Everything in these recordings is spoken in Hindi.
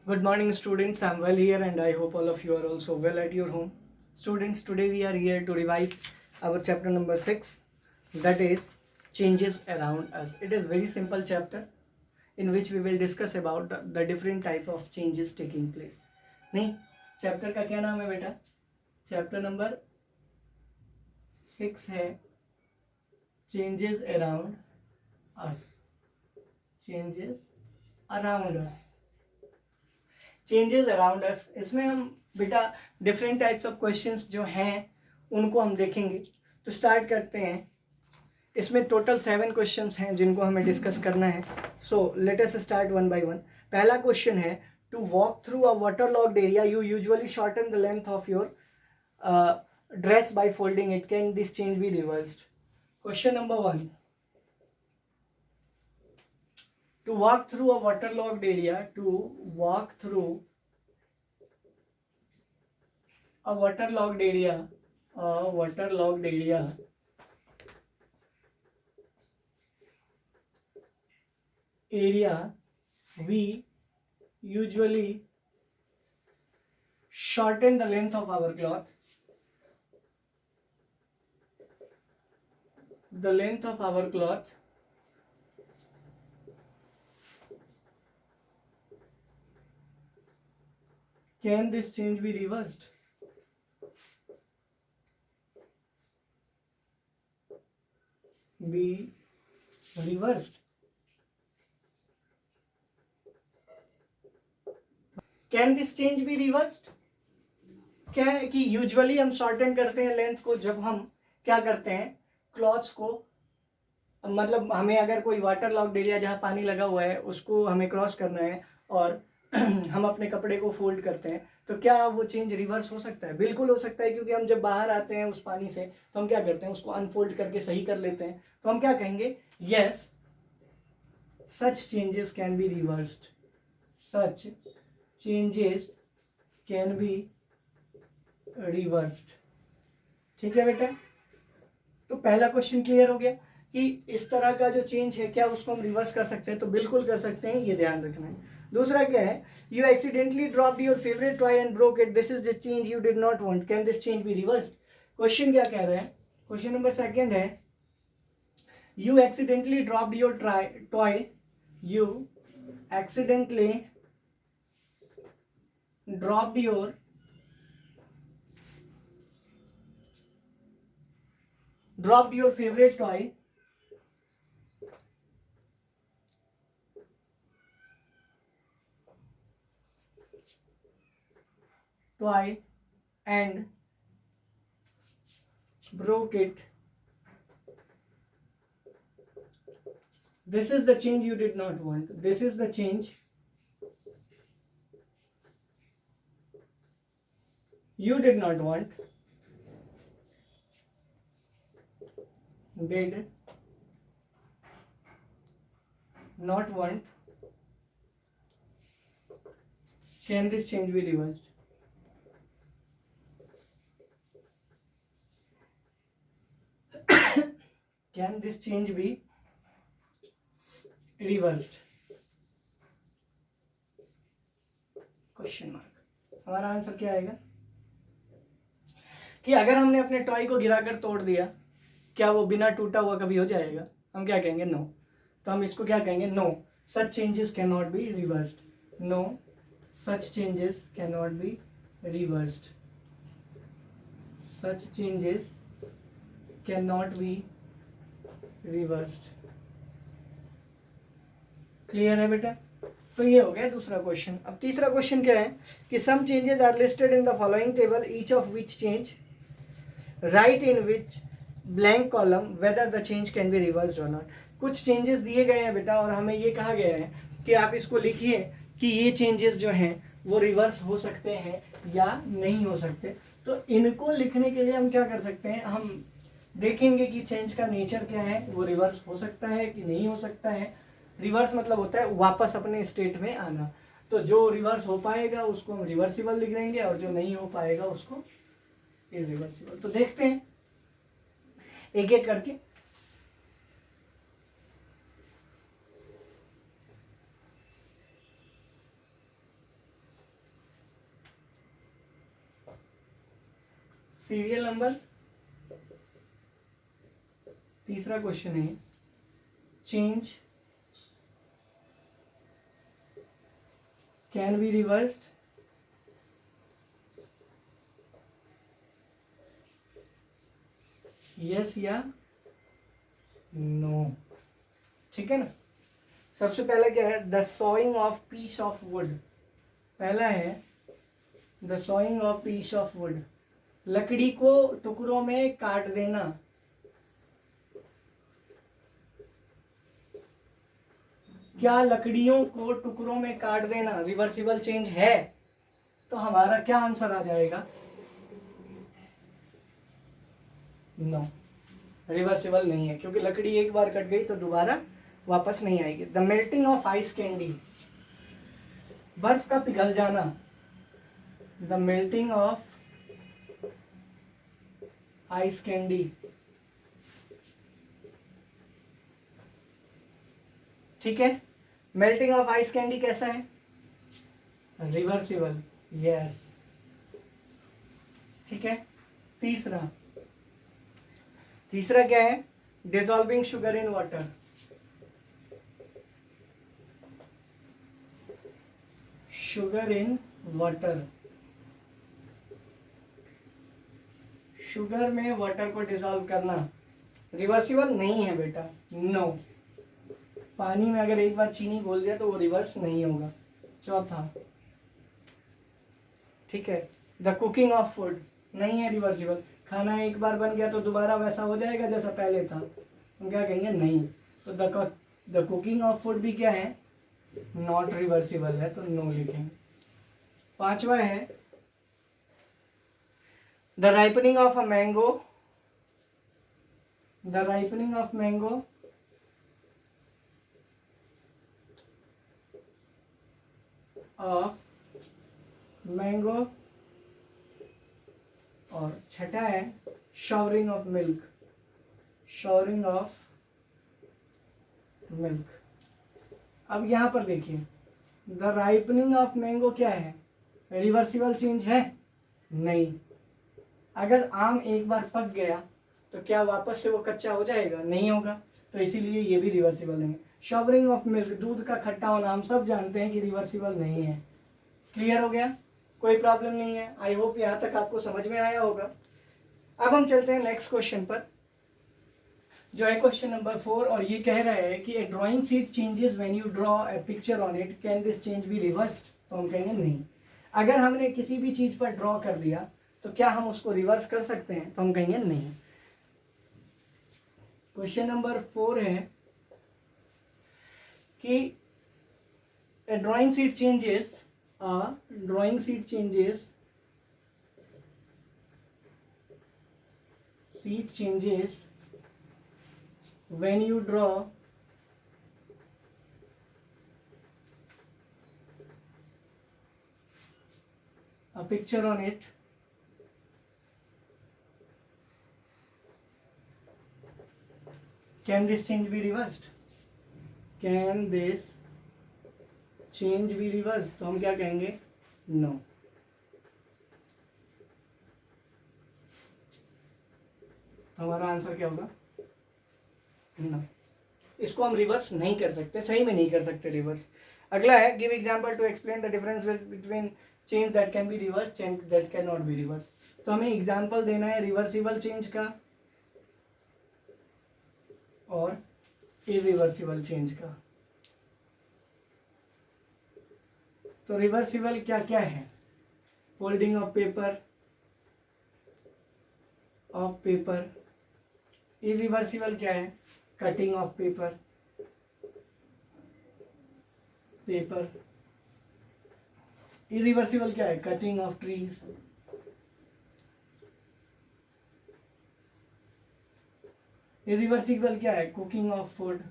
Good morning, students. I'm well here, and I hope all of you are also well at your home. Students, today we are here to revise our chapter number 6, that is changes around us. It is very simple chapter in which we will discuss about the different type of changes taking place. नहीं, चैप्टर का क्या नाम है बेटा? चैप्टर नंबर 6 है changes around us. Changes around us. Changes around us, इसमें हम बेटा डिफरेंट टाइप्स ऑफ क्वेश्चंस जो हैं उनको हम देखेंगे। तो स्टार्ट करते हैं। इसमें टोटल 7 क्वेश्चंस हैं जिनको हमें डिस्कस करना है। So let us start one by one. पहला क्वेश्चन है, to walk through a waterlogged area you usually shorten the length of your dress by folding it, can this change be reversed? Question number 1, to walk through a waterlogged area, to walk through a waterlogged area, a waterlogged area we usually shorten the length of our cloth, the length of our cloth can this change be reversed? Be reversed. Can this change be reversed? क्या है कि यूजुअली हम शॉर्टन करते हैं लेंथ को जब हम क्या करते हैं, क्लॉथ्स को, मतलब हमें अगर कोई वाटर लॉक्ड एरिया जहाँ पानी लगा हुआ है उसको हमें क्रॉस करना है और हम अपने कपड़े को फोल्ड करते हैं, तो क्या वो चेंज रिवर्स हो सकता है? बिल्कुल हो सकता है, क्योंकि हम जब बाहर आते हैं उस पानी से तो हम क्या करते हैं, उसको अनफोल्ड करके सही कर लेते हैं। तो हम क्या कहेंगे, yes such changes can be reversed, such changes can be reversed. ठीक है बेटा, तो पहला क्वेश्चन क्लियर हो गया कि इस तरह का जो चेंज है क्या उसको हम रिवर्स कर सकते हैं? तो बिल्कुल कर सकते हैं, ये ध्यान रखना है। दूसरा क्या है, you accidentally dropped your favourite toy and broke it, this is the change you did not want, can this change be reversed? Question क्या कह रहा है? क्वेश्चन नंबर सेकंड है, you accidentally dropped your toy, you accidentally dropped your favourite toy and broke it. This is the change you did not want. This is the change you did not want. Did not want. Can this change be reversed? Can this change be reversed? Question mark. हमारा आंसर क्या आएगा कि अगर हमने अपने टॉय को गिराकर तोड़ दिया, क्या वो बिना टूटा हुआ कभी हो जाएगा? हम क्या कहेंगे, नो। तो हम इसको क्या कहेंगे, no such changes can not be reversed, no such changes can not be reversed, such changes can not be reversed. Clear है बेटा? तो ये हो गया दूसरा क्वेश्चन। अब तीसरा क्वेश्चन क्या है कि some changes are listed in the following table, each of which change, write in which blank column whether the change can be reversed और नॉट। कुछ चेंजेस दिए गए हैं बेटा और हमें ये कहा गया है कि आप इसको लिखिए कि ये चेंजेस जो हैं वो रिवर्स हो सकते हैं या नहीं हो सकते। तो इनको लिखने के लिए हम क्या कर सकते हैं, हम देखेंगे कि चेंज का नेचर क्या है, वो रिवर्स हो सकता है कि नहीं हो सकता है। रिवर्स मतलब होता है वापस अपने स्टेट में आना। तो जो रिवर्स हो पाएगा उसको हम रिवर्सिबल लिख देंगे और जो नहीं हो पाएगा उसको इरिवर्सिबल। तो देखते हैं एक एक करके। Serial number. तीसरा क्वेश्चन है change can be reversed. Yes या नो। ठीक है ना। सबसे पहला क्या है, the sawing of peace of would. पहला है the sawing of peace of would, लकड़ी को टुकड़ों में काट देना। क्या लकड़ियों को टुकड़ों में काट देना रिवर्सिबल चेंज है? तो हमारा क्या आंसर आ जाएगा? नो, रिवर्सिबल नहीं है, क्योंकि लकड़ी एक बार कट गई तो दोबारा वापस नहीं आएगी। The melting of ice candy, बर्फ का पिघल जाना। The melting of ice candy, ठीक है। मेल्टिंग ऑफ आइस कैंडी कैसा है? Reversible, yes. ठीक है। तीसरा क्या है, dissolving sugar in water. Sugar in water, sugar में वाटर को डिसॉल्व करना रिवर्सिबल नहीं है बेटा, नो। पानी में अगर एक बार चीनी घोल दिया तो वो रिवर्स नहीं होगा। चौथा, ठीक है, द कुकिंग ऑफ फूड नहीं है रिवर्सिबल। खाना एक बार बन गया तो दोबारा वैसा हो जाएगा जैसा पहले था, हम क्या कहेंगे? नहीं। तो द कुकिंग ऑफ फूड भी क्या है? नॉट रिवर्सिबल है, तो नो लिखेंगे। पांचवा है the ripening of a mango. The ripening of mango और छठा है showering of milk. Showering of milk. अब यहां पर देखिए, द राइपनिंग ऑफ मैंगो क्या है? रिवर्सिबल चेंज है? नहीं। अगर आम एक बार पक गया तो क्या वापस से वो कच्चा हो जाएगा? नहीं होगा, तो इसीलिए ये भी रिवर्सिबल नहीं है। शावरिंग ऑफ मिल्क, दूध का खट्टा होना, हम सब जानते हैं कि रिवर्सिबल नहीं है। क्लियर हो गया? कोई प्रॉब्लम नहीं है। आई होप यहाँ तक आपको समझ में आया होगा। अब हम चलते हैं नेक्स्ट क्वेश्चन पर, जो है क्वेश्चन नंबर 4, और ये कह रहा है कि a drawing sheet changes when you draw a picture on it, can this change be reversed? तो हम कहेंगे नहीं। अगर हमने किसी भी चीज पर ड्रॉ कर दिया तो क्या हम उसको रिवर्स कर सकते हैं? तो हम कहेंगे नहीं। क्वेश्चन नंबर 4 है कि a drawing sheet changes when you draw a picture on it, can this change be reversed? Can this change be reversed? तो हम क्या कहेंगे? No. हमारा आंसर क्या होगा? No. इसको हम रिवर्स नहीं कर सकते, सही में नहीं कर सकते रिवर्स। अगला है give example to explain the difference between change that can be reverse, change that can not be reverse. तो हमें एग्जांपल देना है रिवर्सिबल चेंज का और इरिवर्सिबल चेंज का। तो रिवर्सिबल क्या क्या है? Folding of paper. इरिवर्सिबल क्या है? Cutting of paper. इरिवर्सिबल क्या है? Cutting of trees. इरिवर्सिबल क्या है? Cooking of food.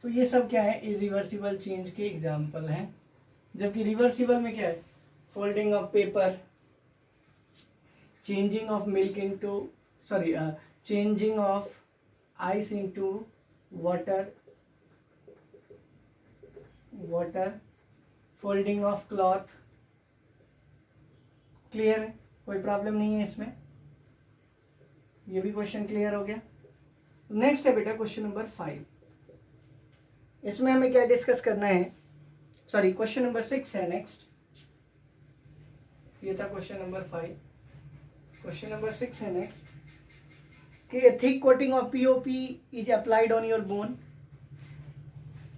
तो ये सब क्या है? इरिवर्सिबल चेंज के एग्जाम्पल हैं। जबकि रिवर्सिबल में क्या है? Folding of paper, changing of milk into changing of ice into water, folding of cloth. Clear है? कोई प्रॉब्लम नहीं है इसमें। ये भी क्वेश्चन क्लियर हो गया। नेक्स्ट है बेटा क्वेश्चन नंबर 5। इसमें हमें क्या डिस्कस करना है, सॉरी क्वेश्चन नंबर 6 है नेक्स्ट। ये था क्वेश्चन नंबर 5, क्वेश्चन नंबर 6 है नेक्स्ट कि a thick coating of POP is applied on your bone,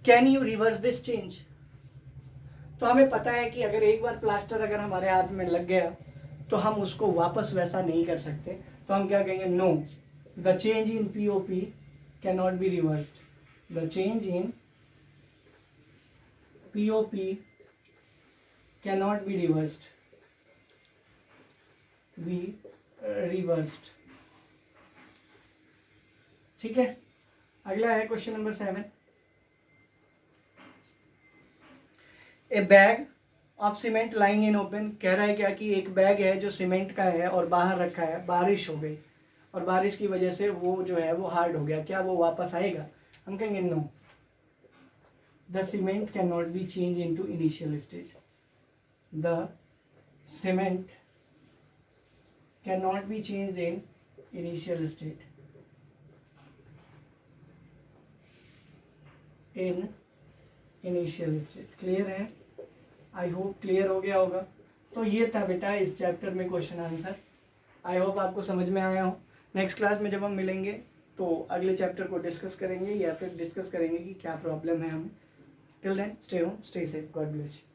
can you reverse this change? तो हमें पता है कि अगर एक बार प्लास्टर अगर हमारे हाथ में लग गया तो हम उसको वापस वैसा नहीं कर सकते, तो हम क्या कहेंगे, no the change in POP can not be reversed, the change in POP can not be reversed, ठीक है। अगला है question number 7। A bag of cement lying in open, कह रहा है क्या कि एक बैग है जो सीमेंट का है और बाहर रखा है, बारिश हो गई और बारिश की वजह से वो जो है वो हार्ड हो गया, क्या वो वापस आएगा? हम कहेंगे no, the cement can not be change into initial stage, the cement can not be change in initial state, in initial state. Clear है? आई होप क्लियर हो गया होगा। तो ये था बेटा इस चैप्टर में क्वेश्चन आंसर। आई होप आपको समझ में आया हो। नेक्स्ट क्लास में जब हम मिलेंगे तो अगले चैप्टर को डिस्कस करेंगे या फिर डिस्कस करेंगे कि क्या प्रॉब्लम है हमें। Till then stay home, stay safe, God bless you.